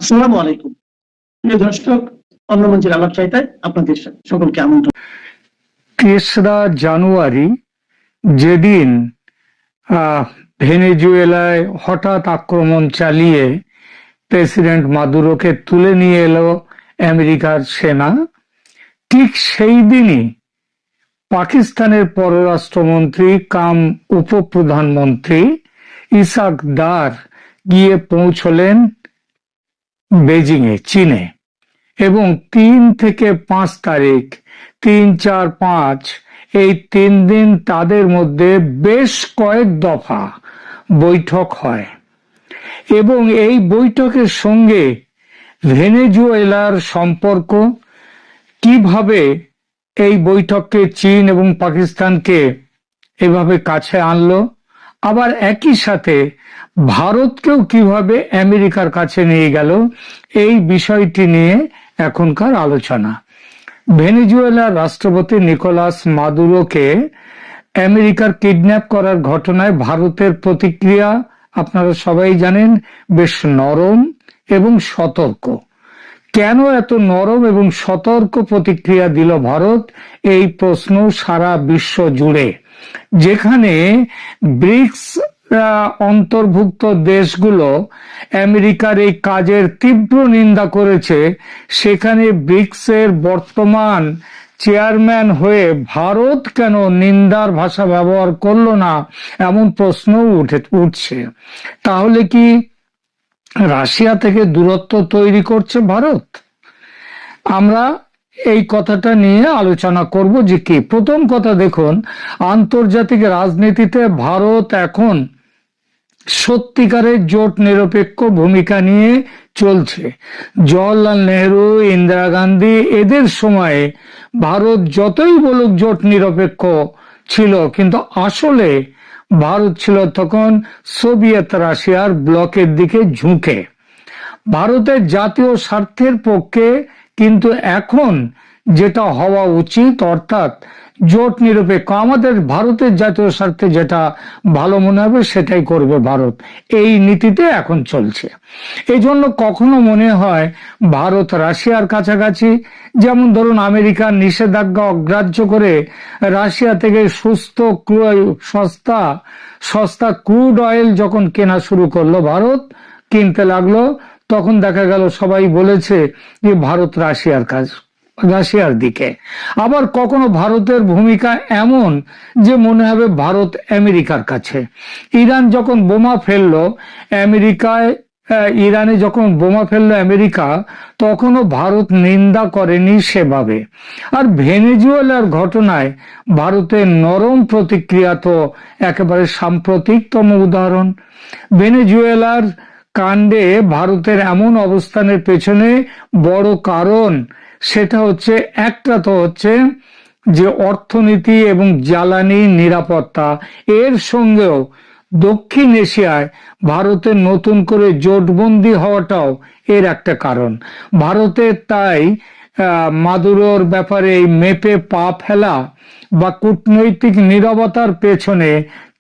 আসসালামু আলাইকুম। প্রিয় দর্শক, অন্য মঞ্চের আলাপ চাইতায় আপনাদের সকলকে আমন্ত্রণ। 3রা জানুয়ারি যেদিন ভেনেজুয়েলায় হঠাৎ আক্রমণ চালিয়ে প্রেসিডেন্ট মাদুরোকে তুলে নিয়ে এলো আমেরিকার সেনা, ঠিক সেই দিনই পাকিস্তানের পররাষ্ট্রমন্ত্রী কাম উপপ্রধানমন্ত্রী ইসাক দার গিয়ে পৌঁছলেন বেজিংয়ে, চীনে। এবং 3 থেকে 5 তারিখ, 3, 4, 5 এই 3 দিন তাদের মধ্যে বেশ কয়েক দফা বৈঠক হয় এবং এই বৈঠকের সঙ্গে ভেনেজুয়েলার সম্পর্ক, কিভাবে এই বৈঠককে চীন এবং পাকিস্তানকে এভাবে কাছে আনলো, আবার একই সাথে ভারতকেও কিভাবে আমেরিকার কাছে নিয়ে গেল, এই বিষয়টি নিয়ে এখনকার আলোচনা। ভেনেজুয়েলার রাষ্ট্রপতি নিকোলাস মাদুরোকে আমেরিকার কিডন্যাপ করার ঘটনায় ভারতের প্রতিক্রিয়া আপনারা সবাই জানেন, বেশ নরম এবং সতর্ক। কেন এত নরম এবং সতর্ক প্রতিক্রিয়া দিল ভারত, এই প্রশ্ন সারা বিশ্ব জুড়ে। যেখানে ব্রিক্স অন্তর্ভুক্ত দেশগুলো আমেরিকার এই কাজের তীব্র নিন্দা করেছে, সেখানে ব্রিক্সের বর্তমান চেয়ারম্যান হয়ে ভারত কেন নিন্দার ভাষা ব্যবহার করলো না, এমন প্রশ্ন উঠছে। তাহলে কি রাশিয়া থেকে দূরত্ব তৈরি করছে ভারত? আমরা এই কথাটা নিয়ে আলোচনা করব যে কি। প্রথম কথা দেখুন, আন্তর্জাতিক রাজনীতিতে ভারত এখন সত্যিকারের জোট নিরপেক্ষ ভূমিকা নিয়ে চলছে। জওহরলাল নেহরু, ইন্দিরা গান্ধী এদের সময়ে ভারত যতই বলুক জোট নিরপেক্ষ ছিল, কিন্তু আসলে ভারত ছিল তখন সোভিয়েত রাশিয়ার ব্লকের দিকে ঝুঁকে। ভারতের জাতীয় স্বার্থের পক্ষে কিন্তু এখন যেটা হওয়া উচিত, অর্থাৎ জোট নিরপেক্ষ, আমাদের ভারতের জাতীয় স্বার্থে যেটা ভালো মনে হবে সেটাই করবে ভারত, এই নীতিতে এখন চলছে। এই জন্য কখনো মনে হয় ভারত রাশিয়ার কাছাকাছি, যেমন ধরুন আমেরিকার নিষেধাজ্ঞা অগ্রাহ্য করে রাশিয়া থেকে সস্তা ক্রুড অয়েল যখন কেনা শুরু করলো, ভারত কিনতে লাগলো, তখন দেখা গেল সবাই বলেছে যে ভারত রাশিয়ার দিকে। আবার কখনো ভারতের ভূমিকা এমন যে মনে হবে ভারত আমেরিকার কাছে। ইরানে যখন বোমা ফেললো আমেরিকা, তখনও ভারত নিন্দা করেনি সেভাবে। আর ভেনেজুয়েলার ঘটনায় ভারতের নরম প্রতিক্রিয়া তো একেবারে সাম্প্রতিকতম উদাহরণ। ভেনেজুয়েলার কাণ্ডে ভারতের এমন অবস্থানের পেছনে বড় কারণ, সেটা হচ্ছে একটা তো হচ্ছে যে অর্থনীতি এবং জ্বালানি নিরাপত্তা, এর সঙ্গেও দক্ষিণ এশিয়ায় ভারতের নতুন করে জোটবন্দি হওয়াটাও এর একটা কারণ। ভারতের তাই মাদুরোর ব্যাপারে এই মেপে পা ফেলা বা কূটনৈতিক নীরবতার পেছনে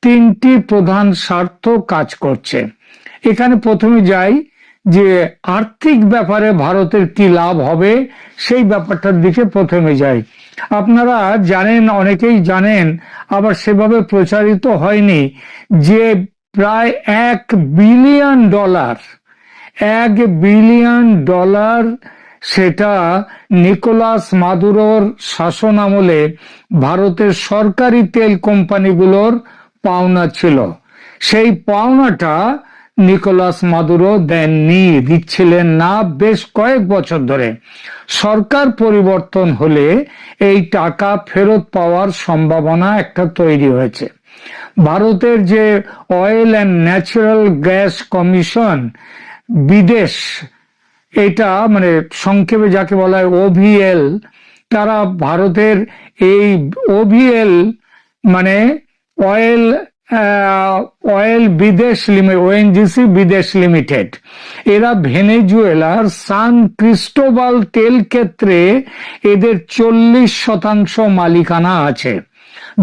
3টি প্রধান স্বার্থ কাজ করছে। এখানে প্রথমে যাই যে আর্থিক ব্যাপারে ভারতের কি লাভ হবে, সেই ব্যাপারটার দিকে প্রথমে যাই। আপনারা জানেন, অনেকেই জানেন, আবার সেভাবে প্রচারিত হয়নি, যে প্রায় $1 বিলিয়ন সেটা নিকোলাস মাদুরোর শাসন আমলে ভারতের সরকারি তেল কোম্পানিগুলোর পাওনা ছিল। সেই পাওনাটা নিকোলাস মাদুরো দিচ্ছিলেন না বেশ কয়েক বছর ধরে। সরকার পরিবর্তন হলে এই টাকা ফেরত পাওয়ার সম্ভাবনা একটা তৈরি হয়েছে। ভারতের যে oil and natural gas commission, বিদেশ, এটা মানে সংক্ষেপে যাকে বলা হয় OVL, তারা ভারতের এই OVL মানে অয়েল বিদেশ ONGC বিদেশ লিমিটেড, এরা ভেনেজুয়েলার সান ক্রিস্টোবাল তেল ক্ষেত্রে এদের 40% মালিকানা আছে।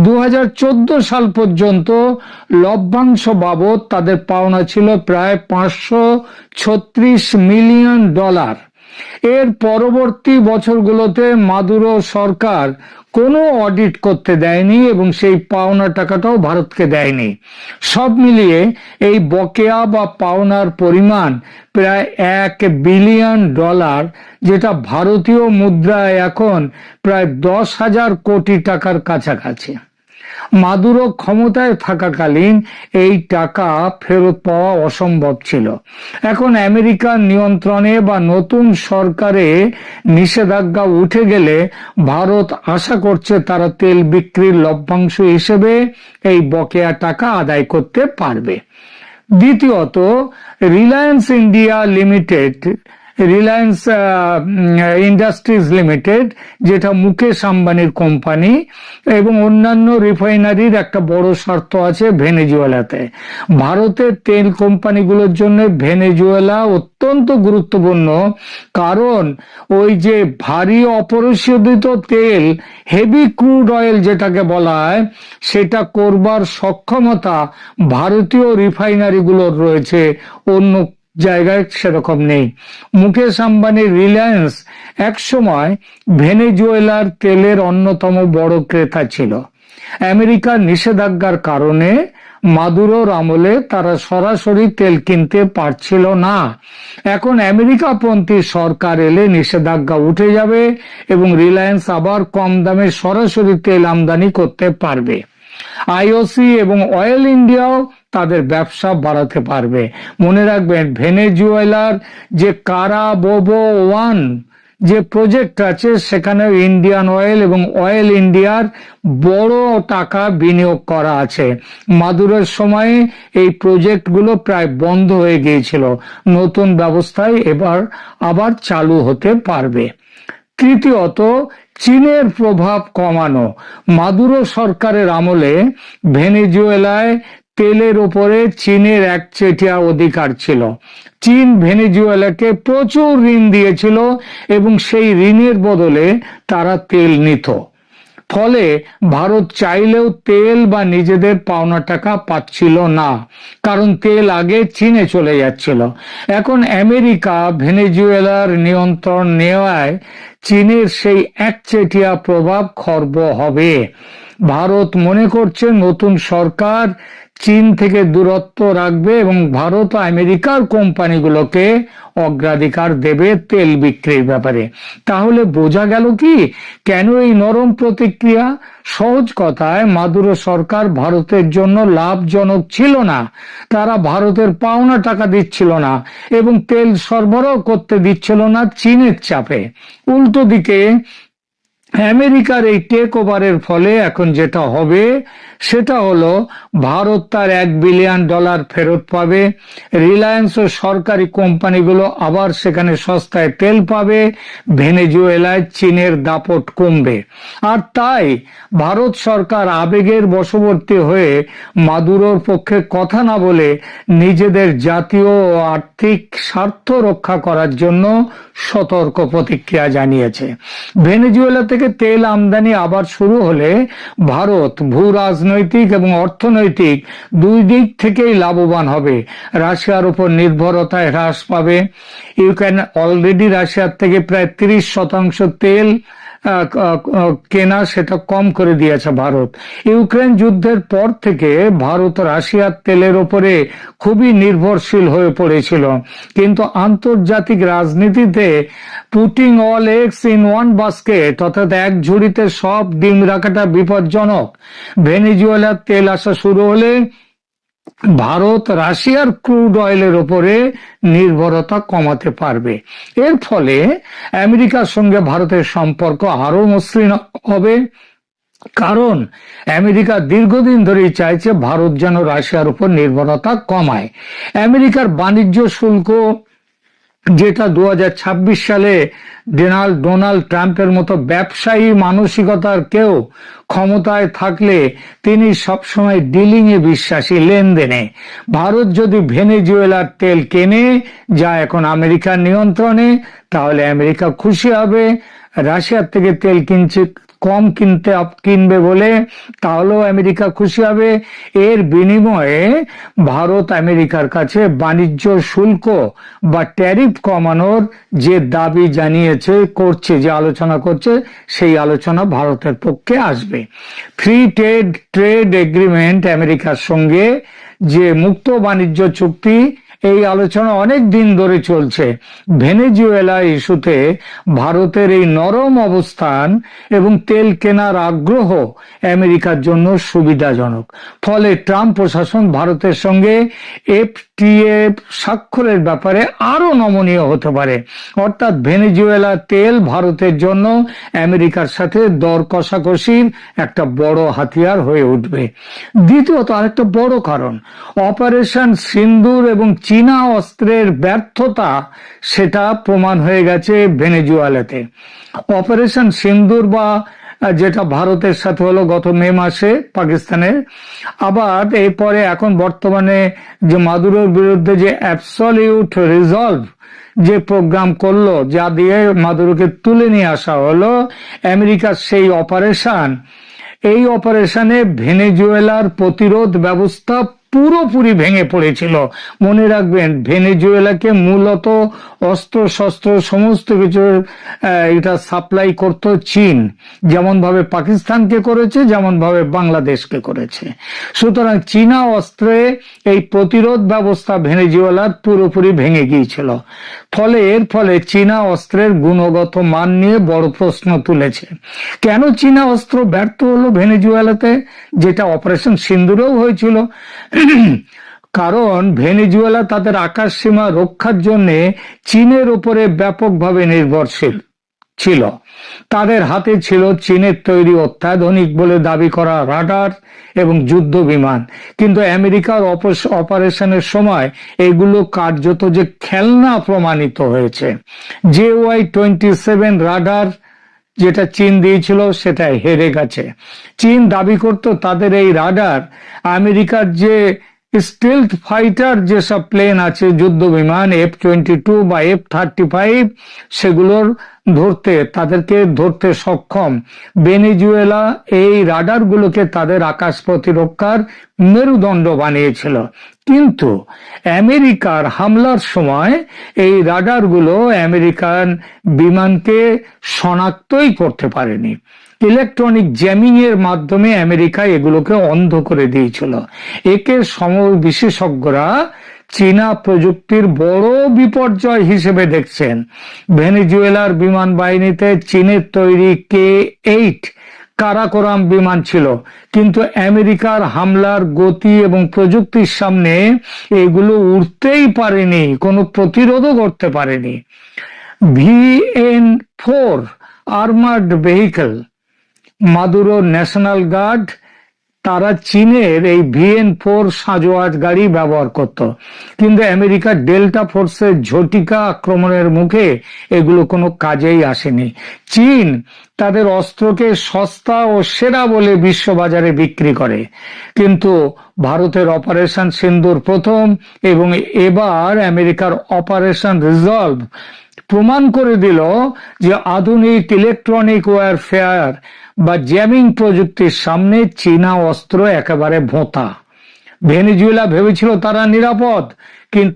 2014 সাল পর্যন্ত লভ্যাংশ বাবদ তাদের পাওনা ছিল প্রায় $536 মিলিয়ন। এর পরবর্তী বছরগুলোতে মাদুরো সরকার কোনো অডিট করতে দেয়নি এবং সেই পাওনা টাকাটাও ভারতকে দেয়নি। সব মিলিয়ে এই বকেয়া বা পাওনার পরিমাণ প্রায় $1 বিলিয়ন, যেটা ভারতীয় মুদ্রায় এখন প্রায় 10,000 কোটি টাকার কাছাকাছি। মাদুরো ক্ষমতায় থাকাকালীন এই টাকা ফেরত পাওয়া অসম্ভব ছিল। এখন আমেরিকার নিয়ন্ত্রণে বা নতুন সরকারে নিষেধাজ্ঞা উঠে গেলে ভারত আশা করছে তারা তেল বিক্রির লভ্যাংশ হিসেবে এই বকেয়া টাকা আদায় করতে পারবে। দ্বিতীয়ত, রিলায়েন্স ইন্ডাস্ট্রিজ লিমিটেড, যেটা মুকেশ আম্বানির কোম্পানি, এবং অন্যান্য রিফাইনারির একটা বড় স্বার্থ আছে ভেনেজুয়েলাতে। ভারতের তেল কোম্পানিগুলোর জন্য ভেনেজুয়েলা অত্যন্ত গুরুত্বপূর্ণ, কারণ ওই যে ভারী অপরিশোধিত তেল, হেভি ক্রুড অয়েল যেটাকে বলা হয়, সেটা করবার সক্ষমতা ভারতীয় রিফাইনারিগুলোর রয়েছে, অন্য জায়গায় সেরকম নেই। মুকেশ আম্বানির রিলায়েন্স একসময় ভেনেজুয়েলার তেলের অন্যতম বড় ক্রেতা ছিল। আমেরিকার নিষেধাজ্ঞার কারণে মাদুরোর আমলে তারা সরাসরি তেল কিনতে পারছিল না। এখন আমেরিকাপন্থী সরকার এলে নিষেধাজ্ঞা উঠে যাবে এবং রিলায়েন্স আবার কম দামে সরাসরি তেল আমদানি করতে পারবে। আইওসি এবং অয়েল ইন্ডিয়াও তাদের ব্যবসা বাড়াতে পারবে। মনে রাখবেন, ভেনেজুয়েলার যে কারাবোবো 1 যে প্রজেক্ট আছে, সেখানে ইন্ডিয়ান অয়েল এবং অয়েল ইন্ডিয়ার বড় টাকা বিনিয়োগ করা আছে। মাদুরোর সময়ে এই প্রজেক্টগুলো প্রায় বন্ধ হয়ে গিয়েছিল, নতুন ব্যবস্থায় এবার আবার চালু হতে পারবে। তৃতীয়ত, চীনের প্রভাব কমানো। মাদুরো সরকারের আমলে ভেনেজুয়েলায় তেলের উপরে চীনের একচেটিয়া অধিকার ছিল। চীন ভেনেজুয়েলাকে প্রচুর ঋণ দিয়েছিল এবং সেই ঋণের বদলে তারা তেল নিত। ফলে ভারত চাইলেও তেল বা নিজেদের পাওনা টাকা পাচ্ছিল না, কারণ তেল আগে চীনে চলে যাচ্ছিল। এখন আমেরিকা ভেনেজুয়েলার নিয়ন্ত্রণ নেওয়ায় চীনের সেই একচেটিয়া প্রভাব খর্ব হবে। ভারত মনে করছে নতুন সরকার চীন থেকে দূরত্ব রাখবে এবং ভারত ও আমেরিকার কোম্পানিগুলোকে অগ্রাধিকার দেবে তেল বিক্রির ব্যাপারে। তাহলে বোঝা গেল কি কেন এই নরম প্রতিক্রিয়া? সহজ কথায়, মাদুরো সরকার ভারতের জন্য লাভজনক ছিল না। তারা ভারতের পাওনা টাকা দিচ্ছিল না এবং তেল সরবরাহ করতে দিচ্ছিল না চীনের চাপে। উল্টো দিকে আমেরিকার এই টেক ওভারের ফলে এখন যেটা হবে সেটা হলো ভারত তার $1 বিলিয়ন ফেরত পাবে। রিলায়েন্স ও সরকারি কোম্পানিগুলো আবার সেখানে সস্তায় তেল পাবে। ভেনেজুয়েলায় চীনের দাপট কমবে। আর তাই ভারত সরকার আবেগের বশবর্তী হয়ে মাদুরোর পক্ষে কথা না বলে নিজেদের জাতীয় ও আর্থিক স্বার্থ রক্ষা করার জন্য সতর্ক প্রতিক্রিয়া জানিয়েছে। ভেনেজুয়েলা থেকে তেল আমদানি আবার শুরু হলে ভারত ভূ রাজনৈতিক এবং অর্থনৈতিক দুই দিক থেকেই লাভবান হবে। রাশিয়ার উপর নির্ভরতায় হ্রাস পাবে। ইউক্রেন অলরেডি রাশিয়ার থেকে প্রায় 30% তেল কেনা, সেটা কম করে দিয়েছে ভারত। ইউক্রেন যুদ্ধের পর থেকে ভারত রাশিয়ার তেলের উপরে খুবই নির্ভরশীল হয়ে পড়েছিল, কিন্তু আন্তর্জাতিক রাজনীতিতে putting all eggs in one basket, অর্থাৎ এক ঝুড়িতে সব ডিম রাখাটা বিপজ্জনক। ভেনেজুয়েলার তেল আসা শুরু হলে ভারত রাশিয়ার ক্রুড অয়েলের উপরে নির্ভরতা কমাতে পারবে। এর ফলে আমেরিকার সঙ্গে ভারতের সম্পর্ক আরো মসৃণ হবে, কারণ আমেরিকা দীর্ঘদিন ধরেই চাইছে ভারত যেন রাশিয়ার উপর নির্ভরতা কমায়। আমেরিকার বাণিজ্য শুল্ক, যেটা 2026 সালে ডোনাল্ড ট্রাম্পের মতো ব্যবসায়ী মানসিকতার কেউ ক্ষমতায় থাকলে তিনি সবসময় ডিলিং এ বিশ্বাসী, লেনদেনে। ভারত যদি ভেনেজুয়েলার তেল কেনে, যা এখন আমেরিকার নিয়ন্ত্রণে, তাহলে আমেরিকা খুশি হবে। রাশিয়ার থেকে তেল কম কিনবে বলে, তাহলেও আমেরিকা খুশি হবে। এর বিনিময়ে ভারত আমেরিকার কাছে বাণিজ্য শুল্ক বা ট্যারিফ কমানোর যে দাবি জানিয়েছে, করছে, যে আলোচনা করছে, সেই আলোচনা ভারতের পক্ষে আসবে। ফ্রি ট্রেড এগ্রিমেন্ট আমেরিকার সঙ্গে, যে মুক্ত বাণিজ্য চুক্তি, এই আলোচনা অনেক দিন ধরে চলছে। ভেনেজুয়েলা ইস্যুতে ভারতের এই নরম অবস্থান এবং তেল কেনার আগ্রহ আমেরিকার জন্য সুবিধাজনক। ফলে ট্রাম্প প্রশাসন ভারতের সঙ্গে এফটিএ স্বাক্ষরের ব্যাপারে আরো নমনীয় হতে পারে। অর্থাৎ ভেনেজুয়েলা তেল ভারতের জন্য আমেরিকার সাথে দর কষাকষির একটা বড় হাতিয়ার হয়ে উঠবে। দ্বিতীয়ত, আরেকটা বড় কারণ, অপারেশন সিন্দুর এবং চীনা অস্ত্রের ব্যর্থতা, সেটা প্রমাণ হয়ে গেছে ভেনেজুয়েলাতে। অপারেশন সিন্দুর, বা যেটা ভারতের সাথে হলো গত মে মাসে পাকিস্তানের, আবার এরপরে এখন বর্তমানে যে মাদুরোর বিরুদ্ধে যে অ্যাবসলিউট রিজলভ যে প্রোগ্রাম করলো, যা দিয়ে মাদুরোকে তুলে নিয়ে আসা হলো, আমেরিকার সেই অপারেশন, এই অপারেশনে ভেনেজুয়েলার প্রতিরোধ ব্যবস্থা পুরোপুরি ভেঙে পড়েছিল। মনে রাখবেন, ভেনেজুয়েলাকে মূলত অস্ত্র শস্ত্র সমস্ত কিছু এটা সাপ্লাই করত চীন, যেমন ভাবে পাকিস্তানকে করেছে, যেমন ভাবে বাংলাদেশকে করেছে। সুতরাং চীনা অস্ত্রে এই প্রতিরোধ ব্যবস্থা ভেনেজুয়েলার পুরোপুরি ভেঙে গিয়েছিল। এর ফলে চীনা অস্ত্রের গুণগত মান নিয়ে বড় প্রশ্ন তুলেছে। কেন চীনা অস্ত্র ব্যর্থ হলো ভেনেজুয়েলাতে, যেটা অপারেশন সিন্দুরেও হয়েছিল? কারণ ভেনেজুয়েলা তাদের আকাশ সীমা রক্ষার জন্য চীনের উপরে ব্যাপকভাবে নির্ভরশীল ছিল। তাদের হাতে ছিল চীনের তৈরি অত্যাধুনিক বলে দাবি করা রাডার এবং যুদ্ধ বিমান, কিন্তু আমেরিকার অপারেশনের সময় এগুলো কার্যত যে খেলনা প্রমাণিত হয়েছে। JY-27 রাডার যেটা চীন দিয়েছিল, সেটা হেরে গেছে। চীন দাবি করত তাদের এই রাডার আমেরিকার যে স্টিলথ ফাইটার যেসব প্লেন আছে, যুদ্ধ বিমান F-22 বা F-35, সেগুলোর তাদেরকে ধরতে সক্ষম। ভেনেজুয়েলা এই রাডারগুলোকে তাদের আকাশ প্রতিরক্ষার মেরুদণ্ড বানিয়েছিল, কিন্তু আমেরিকার হামলার সময় এই রাডারগুলো আমেরিকান বিমানকে শনাক্তই করতে পারেনি। ইলেকট্রনিক জ্যামিং এর মাধ্যমে আমেরিকা এগুলোকে অন্ধ করে দিয়েছিল। একে বিশেষজ্ঞরা চীনা প্রযুক্তির বড় বিপর্যয় হিসেবে দেখছেন। ভেনেজুয়েলার বিমান বাহিনীতে চীনের তৈরি K-8 কারাকোরাম বিমান ছিল, কিন্তু আমেরিকার হামলার গতি এবং প্রযুক্তির সামনে এগুলো উঠতেই পারেনি, কোনো প্রতিরোধও করতে পারেনি। VN-4 armoured vehicle, Maduro national guard, তারা চীনের এই VN-4 সাঁজোয়াজ গাড়ি ব্যবহার করত, কিন্তু আমেরিকার ডেল্টা ফোর্সের ঝটিকা আক্রমণের মুখে এগুলো কোনো কাজেই আসেনি। চীন তাদের অস্ত্রকে সস্তা ও সেরা বলে বিশ্ববাজারে বিক্রি করে, কিন্তু ভারতের অপারেশন সিন্দুর প্রথম এবং এবার আমেরিকার অপারেশন রিজলভ প্রমাণ করে দিল যে আধুনিক ইলেকট্রনিক ওয়ারফেয়ার বা জ্যামিং প্রযুক্তির সামনে চীনা অস্ত্র একেবারে ভোঁতা। ভেনেজুয়েলা ভেবেছিল তারা নিরাপদ,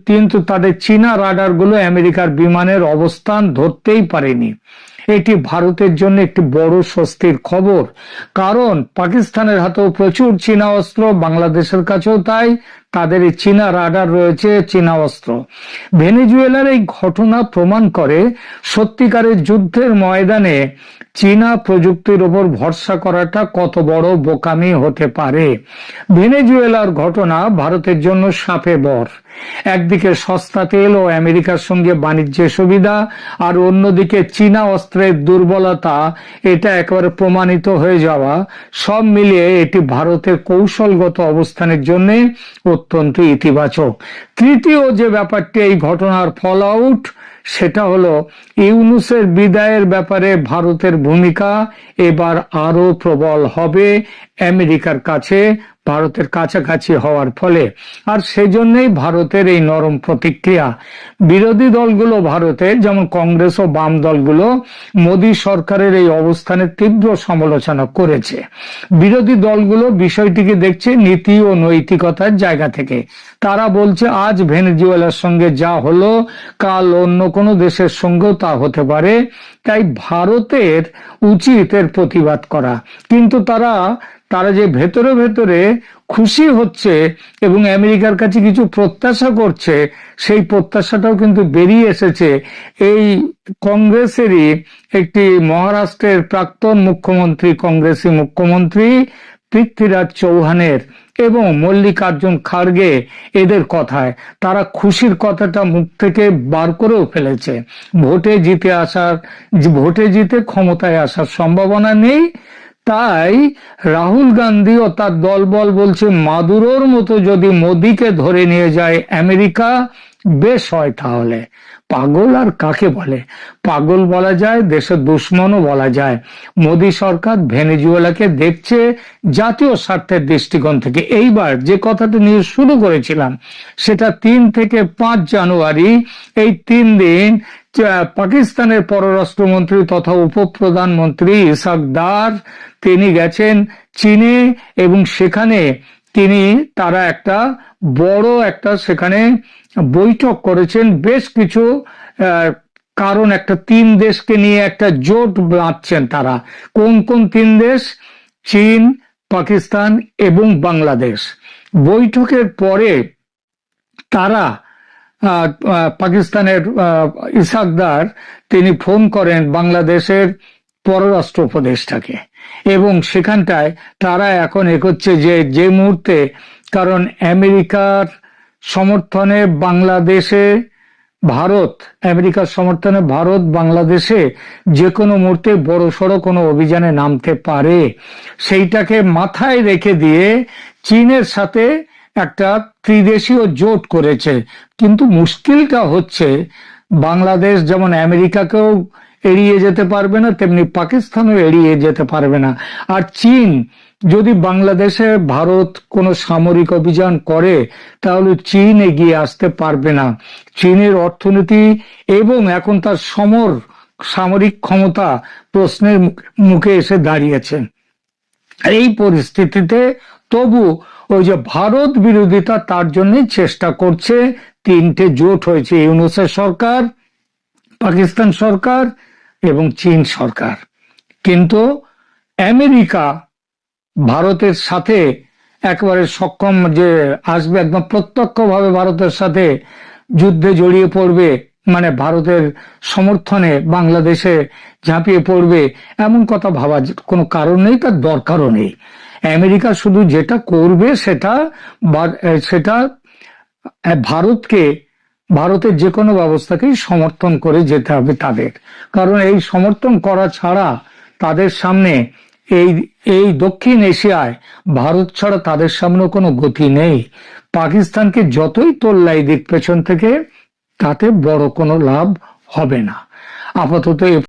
কিন্তু তাদের চীনা রাডারগুলো আমেরিকার বিমানের অবস্থান ধরতেই পারেনি। এটি ভারতের জন্য একটি বড় স্বস্তির খবর, কারণ পাকিস্তানের হাতেও প্রচুর চীনা অস্ত্র, বাংলাদেশের কাছেও তাই, তাদের এই চীনা রাডার রয়েছে, চীনা অস্ত্র। ভেনেজুয়েলার এই ঘটনা প্রমাণ করে সত্যিকারের যুদ্ধের ময়দানে চীনা প্রযুক্তির উপর ভরসা করাটা কত বড় বোকামি হতে পারে। ভেনেজুয়েলার ঘটনা ভারতের জন্য শাপে বর। একদিকে সস্তা তেল ও আমেরিকার সঙ্গে বাণিজ্যের সুবিধা, আর অন্যদিকে চীনা অস্ত্রের দুর্বলতা, এটা একেবারে প্রমাণিত হয়ে যাওয়া, সব মিলিয়ে এটি ভারতের কৌশলগত অবস্থানের জন্য অত্যন্ত ইতিবাচক। তৃতীয় যে ব্যাপারটি এই ঘটনার ফল আউট, সেটা হলো ইউনূসের বিদায়ের ব্যাপারে ভারতের ভূমিকা এবার আরো প্রবল হবে আমেরিকার কাছে, ভারতের কাছাকাছি হওয়ার ফলে। আর সেজন্যই ভারতের এই নরম প্রতিক্রিয়া। বিরোধী দলগুলো ভারতের, যেমন কংগ্রেস ও বাম দলগুলো, মোদী সরকারের এই অবস্থানের তীব্র সমালোচনা করেছে। বিরোধী দলগুলো বিষয়টিকে দেখছে নীতি ও নৈতিকতার জায়গা থেকে। তারা বলছে আজ ভেনেজুয়েলার সঙ্গে যা হলো কাল অন্য কোনো দেশের সঙ্গেও তা হতে পারে, তাই ভারতের উচিত এর প্রতিবাদ করা। কিন্তু তারা যে ভেতরে ভেতরে খুশি হচ্ছে এবং আমেরিকার কাছে কিছু প্রত্যাশা করছে, সেই প্রত্যাশাটাও কিন্তু বেরিয়ে এসেছে এই কংগ্রেসেরই একটি মহারাষ্ট্রের প্রাক্তন মুখ্যমন্ত্রী, কংগ্রেসী মুখ্যমন্ত্রী পৃথ্বীরাজ চৌহানের এবং মল্লিকার্জুন খাড়গে এদের কথায়। তারা খুশির কথাটা মুখ থেকে বার করেও ফেলেছে। ভোটে জিতে ক্ষমতায় আসার সম্ভাবনা নেই, তাই রাহুল গান্ধী ও তার দলবল বলছে মাদুরোর মতো যদি মোদীকে ধরে নিয়ে যায় আমেরিকা, বেশ হয়। তাহলে পাগল আর কাকে বলে? পাগল বলা যায়, দেশের দুশ্মনও বলা যায়। মোদী সরকার ভেনেজুয়েলাকে দেখছে জাতীয় স্বার্থের দৃষ্টিকোণ থেকে। এইবার যে কথাটা নিয়ে শুরু করেছিলাম সেটা 3 থেকে 5 জানুয়ারি, এই 3 দিন পাকিস্তানের পররাষ্ট্রমন্ত্রী তথা উপপ্রধানমন্ত্রী ইসাক দার তিনি গেছেন চীনে এবং সেখানে তারা একটা বড় সেখানে বৈঠক করেছেন। বেশ কিছু কারণ, একটা 3 দেশকে নিয়ে একটা জোট বাঁধছেন তারা। কোন কোন 3 দেশ? চীন, পাকিস্তান এবং বাংলাদেশ। বৈঠকের পরে তারা পাকিস্তানের ইসাক দার তিনি ফোন করেন বাংলাদেশের পররাষ্ট্র উপদেষ্টাকে এবং সেখানটায় তারা এখন এগোচ্ছে যে মুহূর্তে, কারণ আমেরিকার সমর্থনে ভারত বাংলাদেশে যে কোনো মুহূর্তে বড়সড় কোনো অভিযানে নামতে পারে। সেইটাকে মাথায় রেখে দিয়ে চীনের সাথে একটা ত্রিদেশীয় জোট করেছে। কিন্তু মুশকিলটা হচ্ছে বাংলাদেশ যেমন আমেরিকাকেও এড়িয়ে যেতে পারবে না, তেমনি পাকিস্তানও এড়িয়ে যেতে পারবে না। আর চীন যদি বাংলাদেশে ভারত কোনো সামরিক অভিযান করে তাহলে চীন এগিয়ে আসতে পারবে না। চীনের অর্থনীতি এবং এখন তার সামরিক ক্ষমতা প্রশ্নের মুখে এসে দাঁড়িয়েছে। এই পরিস্থিতিতে তবু ওই যে ভারত বিরোধিতা, তার জন্য চেষ্টা করছে। 3টে জোট হয়েছে, ইউনূসের সরকার, পাকিস্তান সরকার এবং চীন সরকার। কিন্তু আমেরিকা ভারতের সাথে একেবারে সক্ষম যে আসবে, একদম প্রত্যক্ষভাবে ভারতের সাথে যুদ্ধে জড়িয়ে পড়বে, মানে ভারতের সমর্থনে বাংলাদেশে ঝাঁপিয়ে পড়বে, এমন কথা ভাবার কোনো কারণ নেই, তার দরকারও নেই। আমেরিকা শুধু যেটা করবে সেটা ভারতের যে কোনো ব্যবস্থাকেই সমর্থন করে যেতে হবে তাদের। কারণ এই সমর্থন করা ছাড়া তাদের সামনে এই দক্ষিণ এশিয়ায় ভারত ছাড়া তাদের সামনে কোনো গতি নেই। পাকিস্তানকে যতই তোল্লাই দিক পেছন থেকে, তাতে বড় কোনো লাভ হবে না। আপাতত